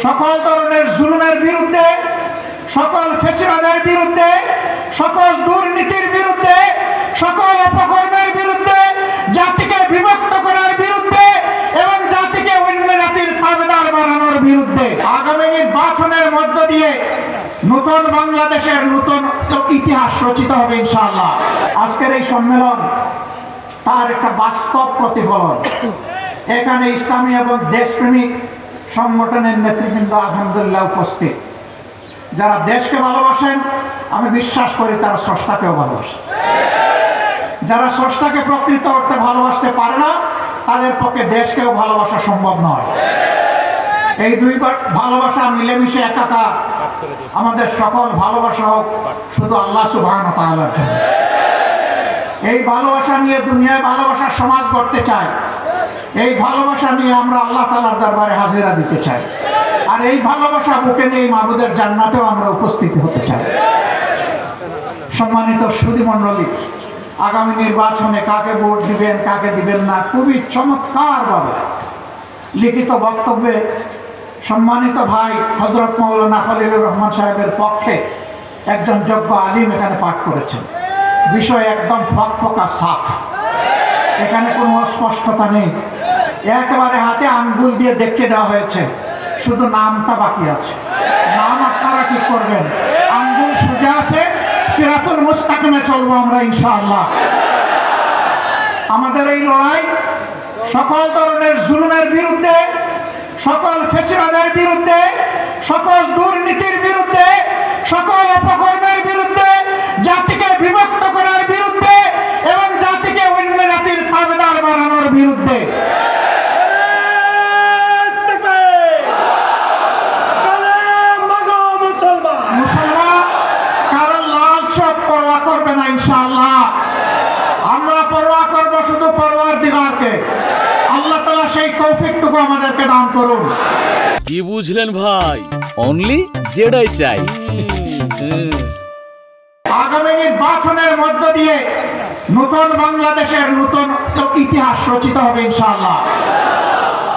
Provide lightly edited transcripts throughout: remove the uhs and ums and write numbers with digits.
সকল ধরনের জুলুমের বিরুদ্ধে, সকল ফ্যাসিবাদের বিরুদ্ধে, সকল দুর্নীতির বিরুদ্ধে, সকল অপকর্মের বিরুদ্ধে, জাতিকে বিভক্ত করার বিরুদ্ধে এবং জাতিকে অন্য জাতির তাবেদার বানানোর বিরুদ্ধে আগামী নির্বাচনের মধ্য দিয়ে নতুন বাংলাদেশের নতুন ইতিহাস রচিত হবে ইনশাআল্লাহ। আজকের এই সম্মেলন তার একটা বাস্তব প্রতিফলন। এখানে ইসলামী এবং দেশপ্রেমিক সংগঠনের নেতৃবৃন্দ আলহামদুলিল্লাহ উপস্থিত। যারা দেশকে ভালোবাসেন, আমি বিশ্বাস করি তারা স্রষ্টাকেও ভালোবাসেন। যারা স্রষ্টাকে প্রকৃত অর্থে ভালোবাসতে পারে না, তাদের পক্ষে দেশকেও ভালোবাসা সম্ভব নয়। এই দুই ভালোবাসা মিলেমিশে একাকার। আমাদের সকল ভালোবাসা হোক শুধু আল্লাহ সুবহানাহু ওয়া তাআলার জন্য। এই ভালোবাসা নিয়ে দুনিয়ায় ভালোবাসার সমাজ গড়তে চাই। এই ভালোবাসা নিয়ে আমরা আল্লাহ তাআলার দরবারে হাজিরা দিতে চাই। আর এই ভালোবাসা বুকে নিয়ে মাহবুদের জান্নাতেও আমরা উপস্থিত হতে চাই। সম্মানিত সুধী মণ্ডলী, আগামী নির্বাচনে কাকে ভোট দিবেন, কাকে দিবেন না, খুবই চমৎকারভাবে লিখিত বক্তব্যে সম্মানিত ভাই হযরত মাওলানা খলিলুর রহমান সাহেবের পক্ষে একজন যোগ্য আলিম এখানে পাঠ করেছেন। বিষয় একদম ফকফকা সাফ, এখানে কোনো অস্পষ্টতা নেই। একেবারে হাতে আঙ্গুল দিয়ে দেখিয়ে দেওয়া হয়েছে, শুধু নামটা বাকি আছে। নাম আপনারা কি করবেন? আঙ্গুল সোজা আছে, সিরাতুল মুস্তাকিমে চলবো আমরা ইনশাআল্লাহ। আমাদের এই লড়াই সকল ধরনের জুলুমের বিরুদ্ধে, সকল ফ্যাসিবাদের বিরুদ্ধে, সকল দুর্নীতির বিরুদ্ধে, সকল অপকর্মের বিরুদ্ধে, জাতিকে বিভক্ত করার বিরুদ্ধে এবং জাতিকে অন্য জাতির তাবেদার বানানোর বিরুদ্ধে। মুসলমান কারণ লাল সব পরোয়া করবে না ইনশাআল্লাহ। আমরা পরোয়া করবো শুধু পরওয়ারদিগারকে। আল্লাহ তাআলা সেই তৌফিকটুকু আমাদেরকে দান করুন। কি বুঝলেন ভাই? অনলি যেটাই চাই। আগামী নির্বাচনের মধ্য দিয়ে নতুন বাংলাদেশের নতুন ইতিহাস রচিত হবে ইনশাআল্লাহ।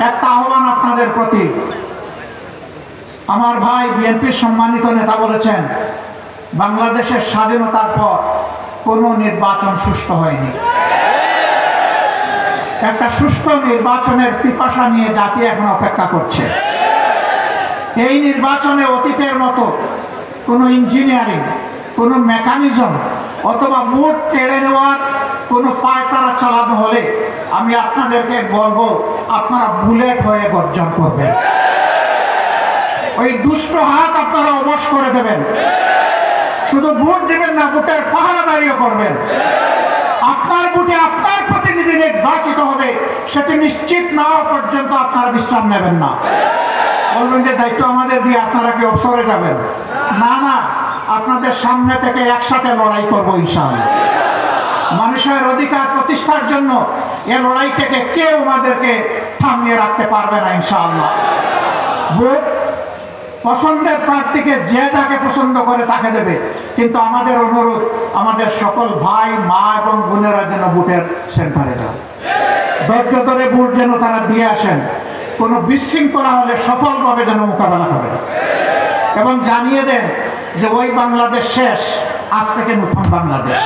একটা আহ্বান আপনাদের প্রতি। আমার ভাই বিএনপির সম্মানিত নেতা বলেছেন, বাংলাদেশের স্বাধীনতার পর কোনো নির্বাচন সুষ্ঠু হয়নি। একটা সুষ্ঠু নির্বাচনের পিপাসা নিয়ে জাতি এখন অপেক্ষা করছে। এই নির্বাচনে অতীতের মতো কোনো ইঞ্জিনিয়ারিং, কোনো মেকানিজম অথবা ভোট কেড়ে নেওয়ার কোনো পায়তারা চালানো হলে আমি আপনাদেরকে বলবো, আপনারা বুলেট হয়ে গর্জন করবেন। ওই দুষ্ট হাত আপনারা অবশ করে দেবেন। শুধু ভোট দিবেন না, ভোটের পাহারাদারিও করবেন। আপনার ভোটে আপনার প্রতিনিধি নির্বাচিত হবে, সেটি নিশ্চিত না হওয়া পর্যন্ত আপনারা বিশ্রাম নেবেন না। বলবেন যে দায়িত্ব আমাদের দিয়ে আপনারা কি অবসরে যাবেন? না না, আপনাদের সামনে থেকে একসাথে লড়াই করবো ইনশাআল্লাহ। মানুষের অধিকার প্রতিষ্ঠার জন্য এ লড়াই থেকে কেউ আমাদেরকে থামিয়ে রাখতে পারবে না ইনশাআল্লাহ। ভোট পছন্দের প্রার্থীকে যে যাকে পছন্দ করে তাকে দেবে, কিন্তু আমাদের অনুরোধ, আমাদের সকল ভাই মা এবং বোনেরা যেন ভোটের সেন্টারে যান। ধৈর্য ধরে ভোট যেন তারা দিয়ে আসেন। কোনো বিশৃঙ্খলা হলে সফলভাবে যেন মোকাবেলা করেন এবং জানিয়ে দেন যে ওই বাংলাদেশ শেষ, আজ থেকে নতুন বাংলাদেশ।